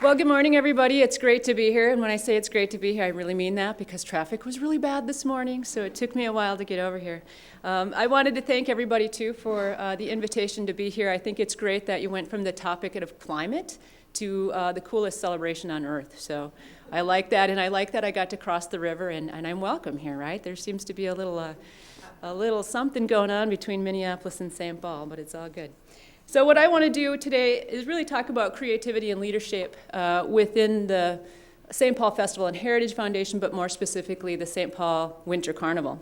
Well, good morning, everybody. It's great to be here. And when I say it's great to be here, I really mean that because traffic was really bad this morning, so it took me a while to get over here. I wanted to thank everybody, too, for the invitation to be here. I think it's great that you went from the topic of climate to the coolest celebration on Earth. So I like that, and I like that I got to cross the river, and I'm welcome here, right? There seems to be a little something going on between Minneapolis and St. Paul, but it's all good. So what I want to do today is really talk about creativity and leadership within the St. Paul Festival and Heritage Foundation, but more specifically the St. Paul Winter Carnival.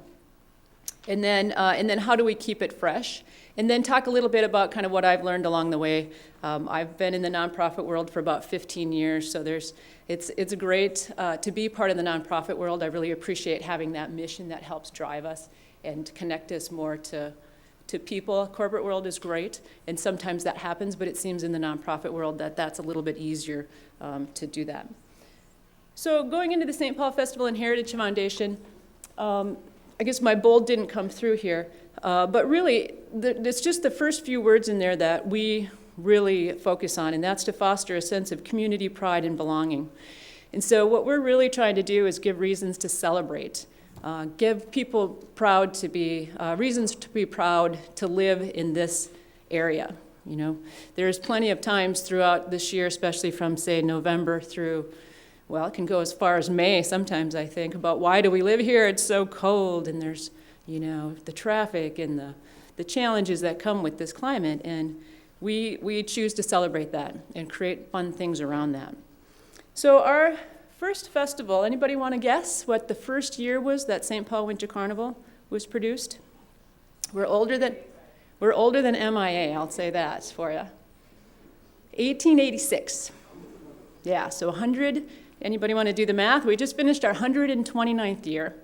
And then how do we keep it fresh? And then talk a little bit about kind of what I've learned along the way. I've been in the nonprofit world for about 15 years, so it's great to be part of the nonprofit world. I really appreciate having that mission that helps drive us and connect us more to people. Corporate world is great, and sometimes that happens, but it seems in the nonprofit world that's a little bit easier to do that. So going into the St. Paul Festival and Heritage Foundation, I guess my bold didn't come through here, but really, it's just the first few words in there that we really focus on, and that's to foster a sense of community pride and belonging. And so what we're really trying to do is give reasons to celebrate. Give people reasons to be proud to live in this area. You know, there's plenty of times throughout this year, especially from, say, November through, well, it can go as far as May sometimes, I think, about why do we live here? It's so cold, and there's, you know, the traffic and the challenges that come with this climate, and we choose to celebrate that and create fun things around that. So our first festival, anybody want to guess what the first year was that St. Paul Winter Carnival was produced? We're older than MIA, I'll say that for you. 1886. Yeah, so 100, anybody want to do the math? We just finished our 129th year,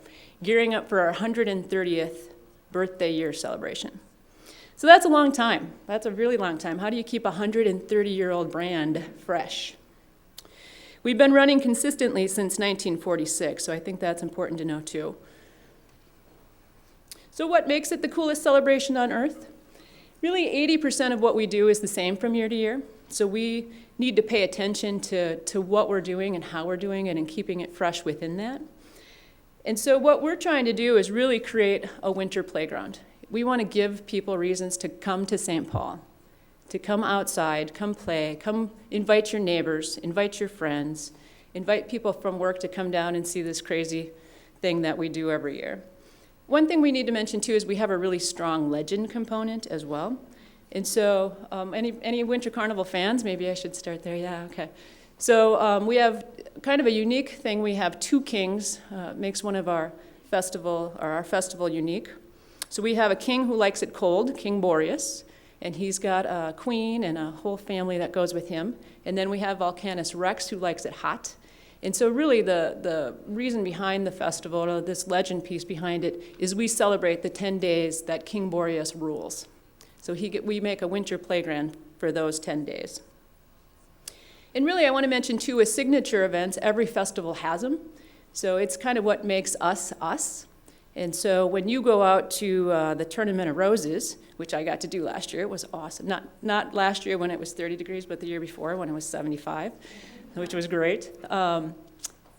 gearing up for our 130th birthday year celebration. So that's a long time. That's a really long time. How do you keep a 130-year-old brand fresh? We've been running consistently since 1946, so I think that's important to know too. So what makes it the coolest celebration on Earth? Really, 80% of what we do is the same from year to year, so we need to pay attention to what we're doing and how we're doing it and keeping it fresh within that. And so what we're trying to do is really create a winter playground. We want to give people reasons to come to St. Paul, to come outside, come play, come invite your neighbors, invite your friends, invite people from work to come down and see this crazy thing that we do every year. One thing we need to mention too is we have a really strong legend component as well. And so any Winter Carnival fans, maybe I should start there, yeah, okay. So we have kind of a unique thing. We have two kings, makes one of our festival unique. So we have a king who likes it cold, King Boreas, and he's got a queen and a whole family that goes with him. And then we have Volcanus Rex, who likes it hot. And so really the reason behind the festival, or this legend piece behind it, is we celebrate the 10 days that King Boreas rules. So we make a winter playground for those 10 days. And really I want to mention too, as signature events, every festival has them. So it's kind of what makes us, us. And so when you go out to the Tournament of Roses, which I got to do last year, it was awesome. Not last year when it was 30 degrees, but the year before when it was 75, which was great.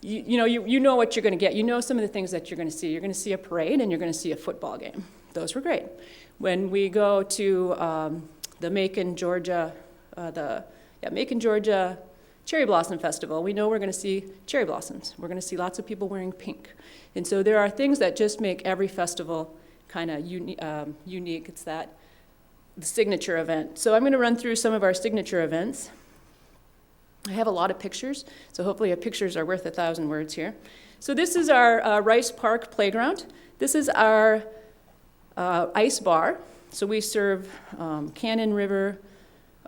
You know what you're going to get. You know some of the things that you're going to see. You're going to see a parade and you're going to see a football game. Those were great. When we go to the Macon, Georgia, Macon, Georgia Cherry Blossom Festival, we know we're going to see cherry blossoms. We're going to see lots of people wearing pink. And so there are things that just make every festival kind of unique. It's the signature event. So I'm going to run through some of our signature events. I have a lot of pictures, so hopefully pictures are worth 1,000 words here. So this is our Rice Park Playground. This is our ice bar. So we serve Cannon River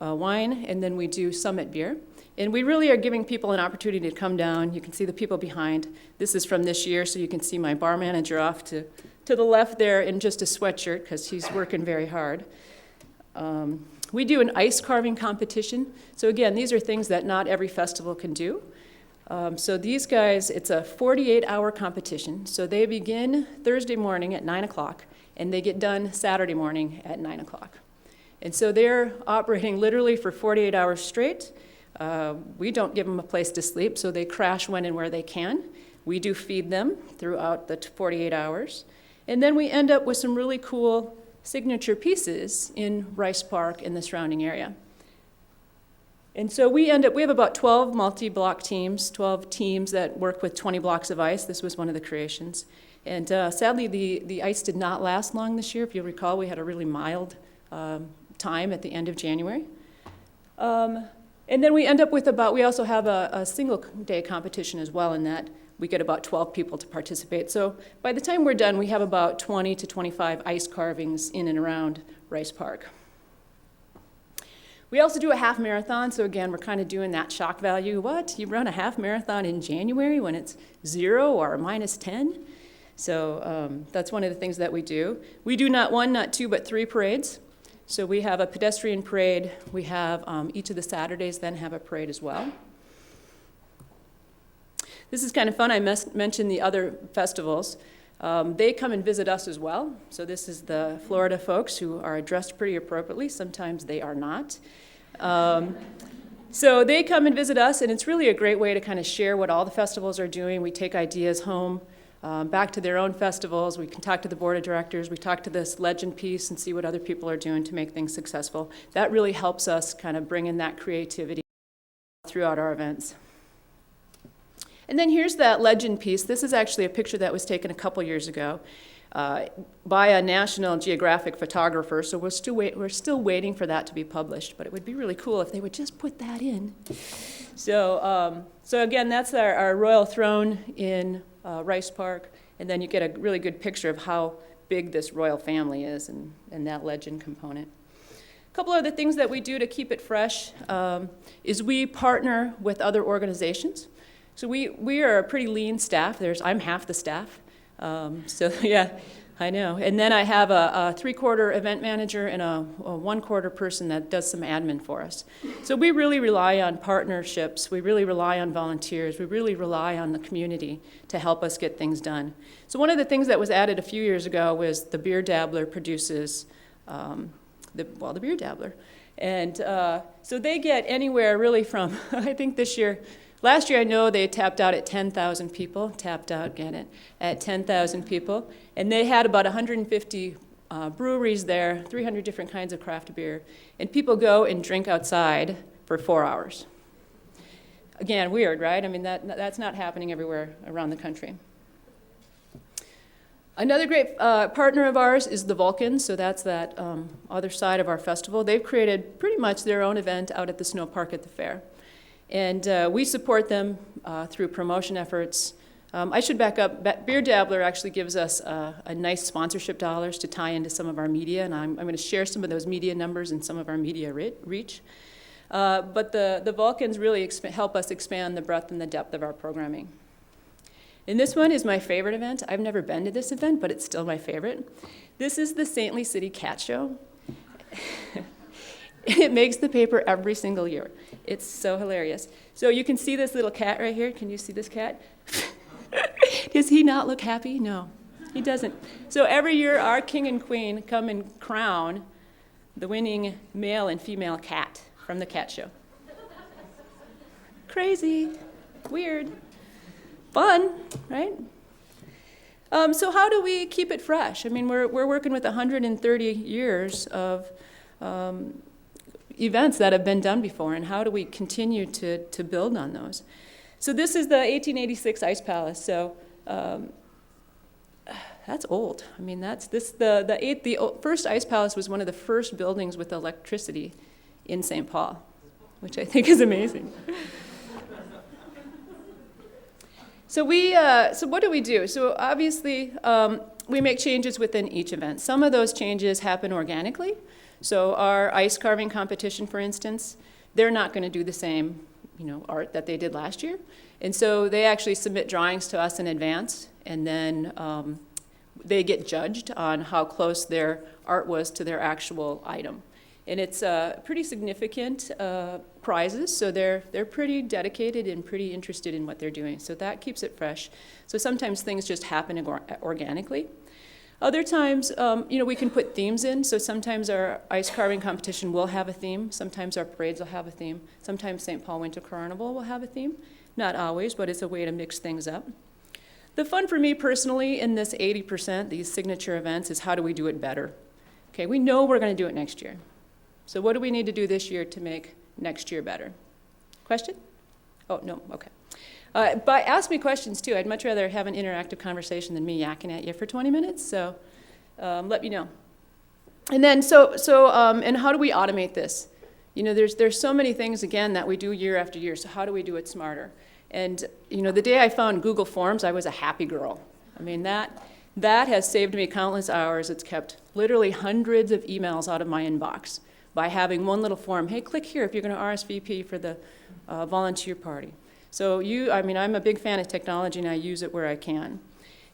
wine, and then we do Summit beer. And we really are giving people an opportunity to come down. You can see the people behind. This is from this year, so you can see my bar manager off to the left there in just a sweatshirt because he's working very hard. We do an ice carving competition. So again, these are things that not every festival can do. So these guys, it's a 48-hour competition. So they begin Thursday morning at 9 o'clock, and they get done Saturday morning at 9 o'clock. And so they're operating literally for 48 hours straight. We don't give them a place to sleep, so they crash when and where they can. We do feed them throughout the 48 hours. And then we end up with some really cool signature pieces in Rice Park and the surrounding area. And so we have about 12 multi-block teams, 12 teams that work with 20 blocks of ice. This was one of the creations. And sadly, the ice did not last long this year. If you'll recall, we had a really mild time at the end of January. And then we end up with we also have a single day competition as well in that we get about 12 people to participate. So by the time we're done, we have about 20 to 25 ice carvings in and around Rice Park. We also do a half marathon, so again, we're kind of doing that shock value. What? You run a half marathon in January when it's 0 or minus 10? So that's one of the things that we do. We do not 1, not 2, but 3 parades. So we have a pedestrian parade. We have each of the Saturdays then have a parade as well. This is kind of fun. I mentioned the other festivals. They come and visit us as well. So this is the Florida folks who are dressed pretty appropriately. Sometimes they are not. So they come and visit us, and it's really a great way to kind of share what all the festivals are doing. We take ideas home, back to their own festivals. We can talk to the board of directors. We talk to this legend piece and see what other people are doing to make things successful. That really helps us kind of bring in that creativity throughout our events. And then here's that legend piece. This is actually a picture that was taken a couple years ago by a National Geographic photographer, so we're still waiting for that to be published, but it would be really cool if they would just put that in. So again, that's our royal throne in Rice Park, and then you get a really good picture of how big this royal family is and that legend component. A couple other things that we do to keep it fresh is we partner with other organizations. So we are a pretty lean staff. I'm half the staff. So yeah, I know. And then I have a 3/4 event manager and a 1/4 person that does some admin for us. So we really rely on partnerships. We really rely on volunteers. We really rely on the community to help us get things done. So one of the things that was added a few years ago was the Beer Dabbler produces the Beer Dabbler. And so they get anywhere really from, I think last year I know they tapped out at 10,000 people, at 10,000 people. And they had about 150 breweries there, 300 different kinds of craft beer. And people go and drink outside for 4 hours. Again, weird, right? I mean, that's not happening everywhere around the country. Another great partner of ours is the Vulcans, so that's that other side of our festival. They've created pretty much their own event out at the snow park at the fair. And we support them through promotion efforts. I should back up. Beer Dabbler actually gives us a nice sponsorship dollars to tie into some of our media, and I'm going to share some of those media numbers and some of our media reach. But the Vulcans really help us expand the breadth and the depth of our programming. And this one is my favorite event. I've never been to this event, but it's still my favorite. This is the St. Louis City Cat Show. It makes the paper every single year. It's so hilarious. So you can see this little cat right here. Can you see this cat? Does he not look happy? No, he doesn't. So every year, our king and queen come and crown the winning male and female cat from the cat show. Crazy, weird, fun, right? So how do we keep it fresh? I mean, we're working with 130 years of events that have been done before, and how do we continue to build on those? So this is the 1886 Ice Palace. So that's old. I mean, the first Ice Palace was one of the first buildings with electricity in St. Paul, which I think is amazing. So what do we do? So obviously, we make changes within each event. Some of those changes happen organically. So our ice carving competition, for instance, they're not going to do the same, art that they did last year. And so they actually submit drawings to us in advance, and then they get judged on how close their art was to their actual item. And it's pretty significant prizes, so they're pretty dedicated and pretty interested in what they're doing. So that keeps it fresh. So sometimes things just happen organically. Other times, we can put themes in. So sometimes our ice carving competition will have a theme. Sometimes our parades will have a theme. Sometimes St. Paul Winter Carnival will have a theme. Not always, but it's a way to mix things up. The fun for me personally in this 80%, these signature events, is how do we do it better? Okay, we know we're going to do it next year. So what do we need to do this year to make next year better? Question? Oh, no, okay. But ask me questions too. I'd much rather have an interactive conversation than me yakking at you for 20 minutes, so let me know. And then, and how do we automate this? There's so many things, again, that we do year after year, so how do we do it smarter? And, the day I found Google Forms, I was a happy girl. I mean, that has saved me countless hours. It's kept literally hundreds of emails out of my inbox by having one little form. Hey, click here if you're going to RSVP for the volunteer party. So I'm a big fan of technology, and I use it where I can.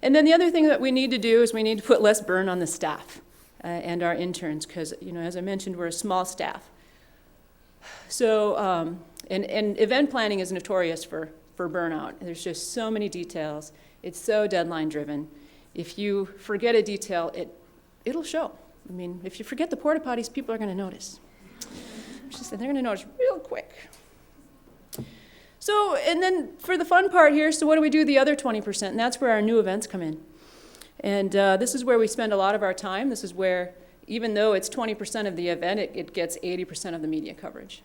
And then the other thing that we need to do is we need to put less burn on the staff and our interns, because, as I mentioned, we're a small staff. So, and event planning is notorious for burnout. There's just so many details. It's so deadline driven. If you forget a detail, it'll show. I mean, if you forget the porta potties, people are going to notice. They're going to notice real quick. So, and then for the fun part here, so what do we do the other 20%? And that's where our new events come in. And this is where we spend a lot of our time. This is where, even though it's 20% of the event, it gets 80% of the media coverage.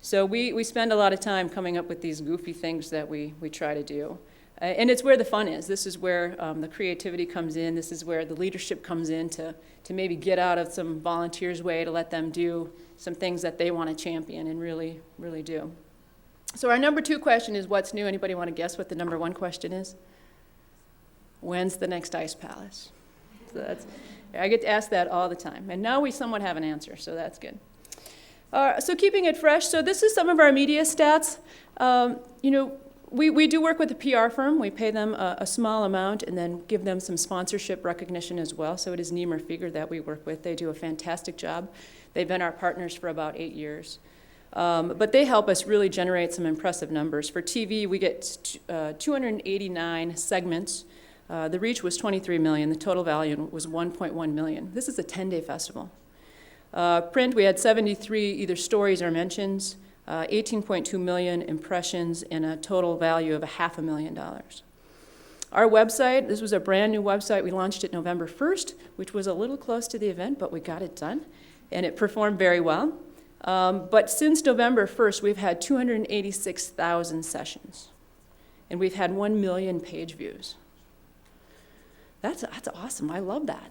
So we spend a lot of time coming up with these goofy things that we try to do. And it's where the fun is. This is where the creativity comes in. This is where the leadership comes in to maybe get out of some volunteers' way to let them do some things that they want to champion and really, really do. So our number 2 question is, what's new? Anybody want to guess what the number 1 question is? When's the next Ice Palace? So I get to ask that all the time. And now we somewhat have an answer, so that's good. So keeping it fresh. So this is some of our media stats. We do work with a PR firm. We pay them a small amount and then give them some sponsorship recognition as well. So it is Niemer Fieger that we work with. They do a fantastic job. They've been our partners for about 8 years. But they help us really generate some impressive numbers. For TV, we get 289 segments. The reach was 23 million. The total value was 1.1 million. This is a 10-day festival. Print, we had 73 either stories or mentions, 18.2 million impressions, and a total value of $500,000. Our website, this was a brand new website. We launched it November 1st, which was a little close to the event, but we got it done, and it performed very well. But since November 1st, we've had 286,000 sessions, and we've had 1 million page views. That's awesome. I love that.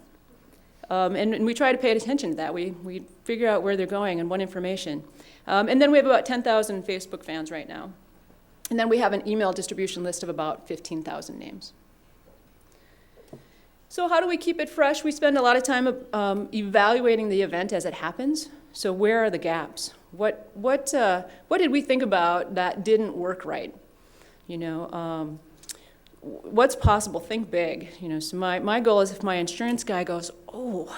And we try to pay attention to that. We figure out where they're going and what information. And then we have about 10,000 Facebook fans right now. And then we have an email distribution list of about 15,000 names. So how do we keep it fresh? We spend a lot of time evaluating the event as it happens. So where are the gaps? What did we think about that didn't work right? What's possible? Think big. So my goal is, if my insurance guy goes, oh,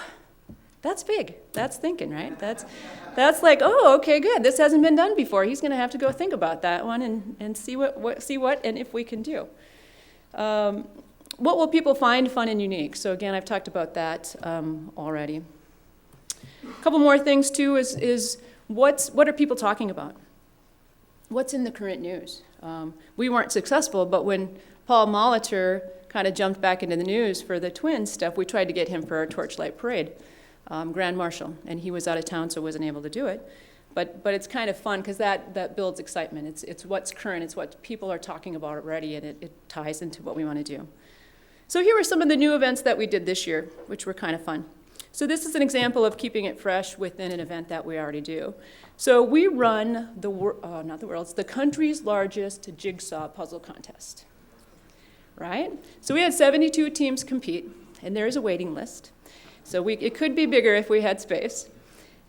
that's big. That's thinking, right? That's like, oh, okay, good. This hasn't been done before. He's going to have to go think about that one and see what and if we can do. What will people find fun and unique? So again, I've talked about that already. A couple more things too is what are people talking about? What's in the current news? We weren't successful, but when Paul Molitor kind of jumped back into the news for the Twins stuff, we tried to get him for our Torchlight Parade, Grand Marshal, and he was out of town, so wasn't able to do it. But it's kind of fun because that builds excitement. It's what's current, it's what people are talking about already, and it ties into what we want to do. So here are some of the new events that we did this year, which were kind of fun. So this is an example of keeping it fresh within an event that we already do. So we run the country's largest jigsaw puzzle contest. Right? So we had 72 teams compete, and there is a waiting list. So it could be bigger if we had space.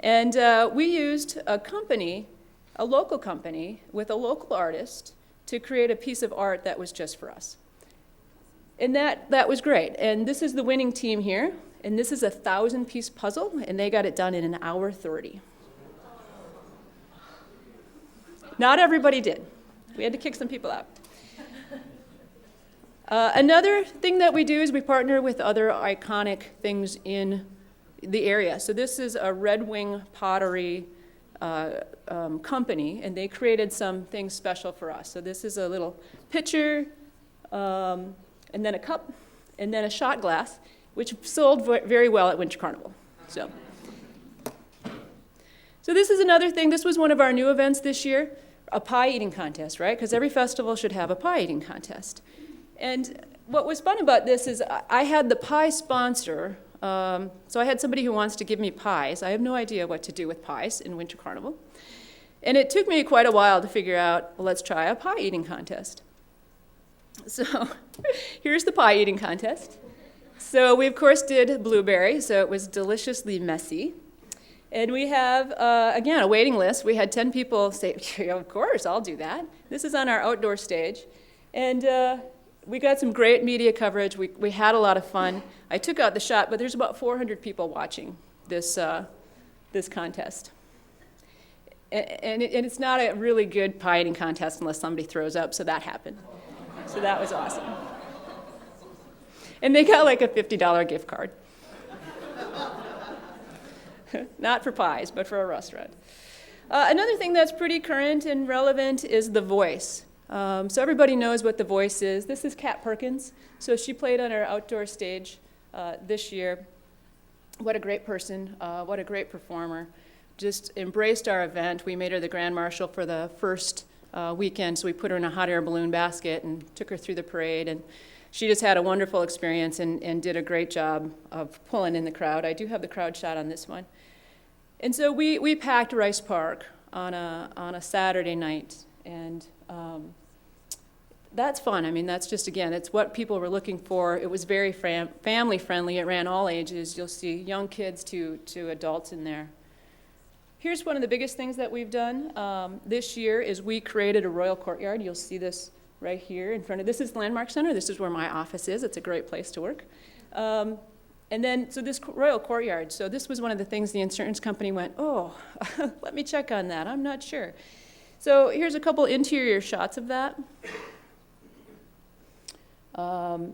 And we used a company, a local company, with a local artist to create a piece of art that was just for us. And that was great. And this is the winning team here. And this is a 1,000-piece puzzle, and they got it done in an hour 30. Not everybody did. We had to kick some people out. Another thing that we do is we partner with other iconic things in the area. So this is a Red Wing Pottery company, and they created some things special for us. So this is a little pitcher, and then a cup, and then a shot glass, which sold very well at Winter Carnival. So this is another thing. This was one of our new events this year, a pie eating contest, right? Because every festival should have a pie eating contest. And what was fun about this is I had the pie sponsor. So I had somebody who wants to give me pies. I have no idea what to do with pies in Winter Carnival. And it took me quite a while to figure out, well, let's try a pie eating contest. So here's the pie eating contest. So we, of course, did blueberry, so it was deliciously messy. And we have, again, a waiting list. We had 10 people say, of course, I'll do that. This is on our outdoor stage. And we got some great media coverage. We had a lot of fun. I took out the shot, but there's about 400 people watching this contest. And it's not a really good pie eating contest unless somebody throws up, so that happened. So that was awesome. And they got like a $50 gift card. Not for pies, but for a restaurant. Another thing that's pretty current and relevant is The Voice. So everybody knows what The Voice is. This is Kat Perkins. So she played on our outdoor stage this year. What a great person, what a great performer. Just embraced our event. We made her the Grand Marshal for the first weekend, so we put her in a hot air balloon basket and took her through the parade. And she just had a wonderful experience and did a great job of pulling in the crowd. I do have the crowd shot on this one. And so we packed Rice Park on a Saturday night, and that's fun. I mean, that's just, again, it's what people were looking for. It was very family friendly. It ran all ages. You'll see young kids to adults in there. Here's one of the biggest things that we've done this year is we created a royal courtyard. You'll see this right here in front of, this is Landmark Center. This is where my office is. It's a great place to work. And then, so this royal courtyard, so this was one of the things the insurance company went, oh, let me check on that. I'm not sure. So here's a couple interior shots of that.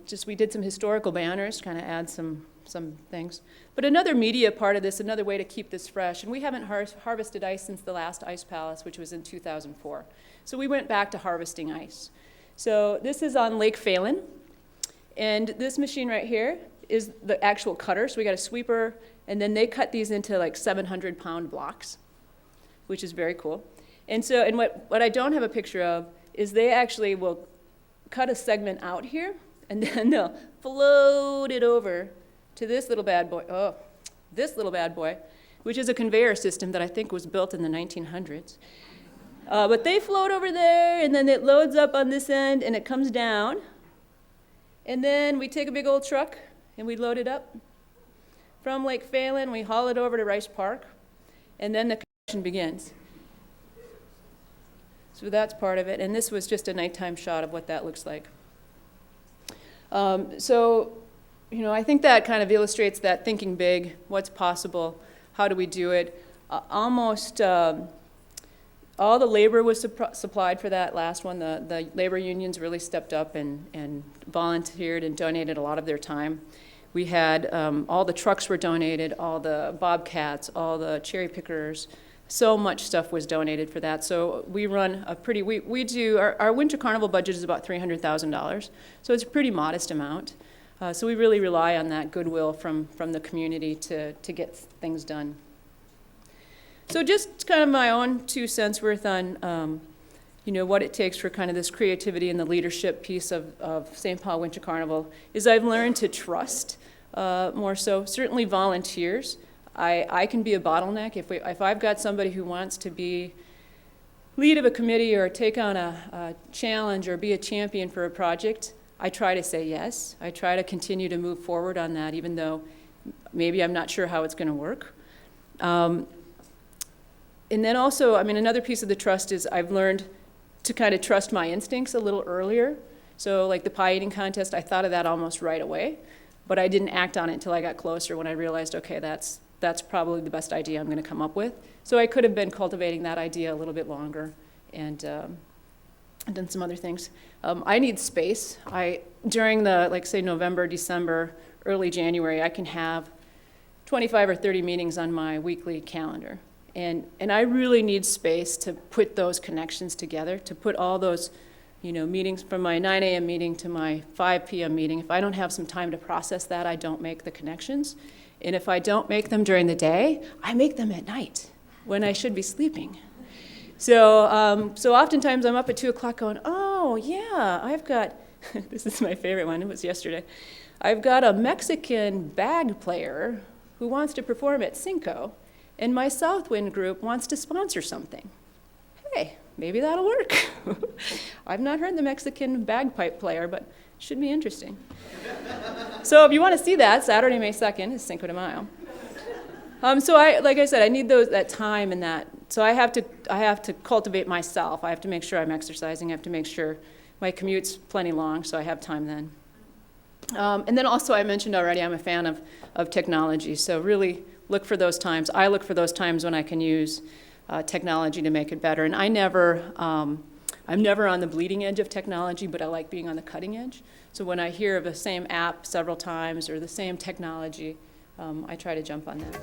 Just we did some historical banners, kind of add some things. But another media part of this, another way to keep this fresh, and we haven't harvested ice since the last Ice Palace, which was in 2004. So we went back to harvesting ice. So this is on Lake Phelan, and this machine right here is the actual cutter. So we got a sweeper, and then they cut these into like 700-pound blocks, which is very cool. And so, and what I don't have a picture of is they actually will cut a segment out here, and then they'll float it over to this little bad boy, which is a conveyor system that I think was built in the 1900s. But they float over there, and then it loads up on this end, and it comes down. And then we take a big old truck, and we load it up. From Lake Phelan, we haul it over to Rice Park, and then the construction begins. So that's part of it, and this was just a nighttime shot of what that looks like. So, you know, I think that kind of illustrates that thinking big, what's possible, how do we do it. Almost all the labor was supplied for that last one. The labor unions really stepped up and volunteered and donated a lot of their time. We had, all the trucks were donated, all the bobcats, all the cherry pickers. So much stuff was donated for that. So we run a pretty, we do, our Winter Carnival budget is about $300,000. So it's a pretty modest amount. So we really rely on that goodwill from the community to get things done. So just kind of my own 2 cents worth on, you know, what it takes for kind of this creativity and the leadership piece of St. Paul Winter Carnival is I've learned to trust more so, certainly volunteers. I can be a bottleneck. If I've got somebody who wants to be lead of a committee or take on a challenge or be a champion for a project, I try to say yes. I try to continue to move forward on that, even though maybe I'm not sure how it's going to work. And then also, I mean, another piece of the trust is I've learned to kind of trust my instincts a little earlier. So like the pie eating contest, I thought of that almost right away, but I didn't act on it until I got closer when I realized, okay, that's probably the best idea I'm going to come up with. So I could have been cultivating that idea a little bit longer and done some other things. I need space. During the, like say November, December, early January, I can have 25 or 30 meetings on my weekly calendar. And I really need space to put those connections together, to put all those, meetings from my 9 a.m. meeting to my 5 p.m. meeting. If I don't have some time to process that, I don't make the connections. And if I don't make them during the day, I make them at night when I should be sleeping. So oftentimes I'm up at 2 o'clock going, oh yeah, I've got, this is my favorite one, it was yesterday. I've got a Mexican bag player who wants to perform at Cinco, and my Southwind group wants to sponsor something. Hey, maybe that'll work. I've not heard the Mexican bagpipe player, but it should be interesting. So if you want to see that, Saturday, May 2nd is Cinco de Mayo. So like I said, I need that time and that. So I have to cultivate myself. I have to make sure I'm exercising. I have to make sure my commute's plenty long, so I have time then. And then also, I mentioned already, I'm a fan of technology. So really look for those times. I look for those times when I can use technology to make it better. And I'm never on the bleeding edge of technology, but I like being on the cutting edge. So when I hear of the same app several times or the same technology, I try to jump on that.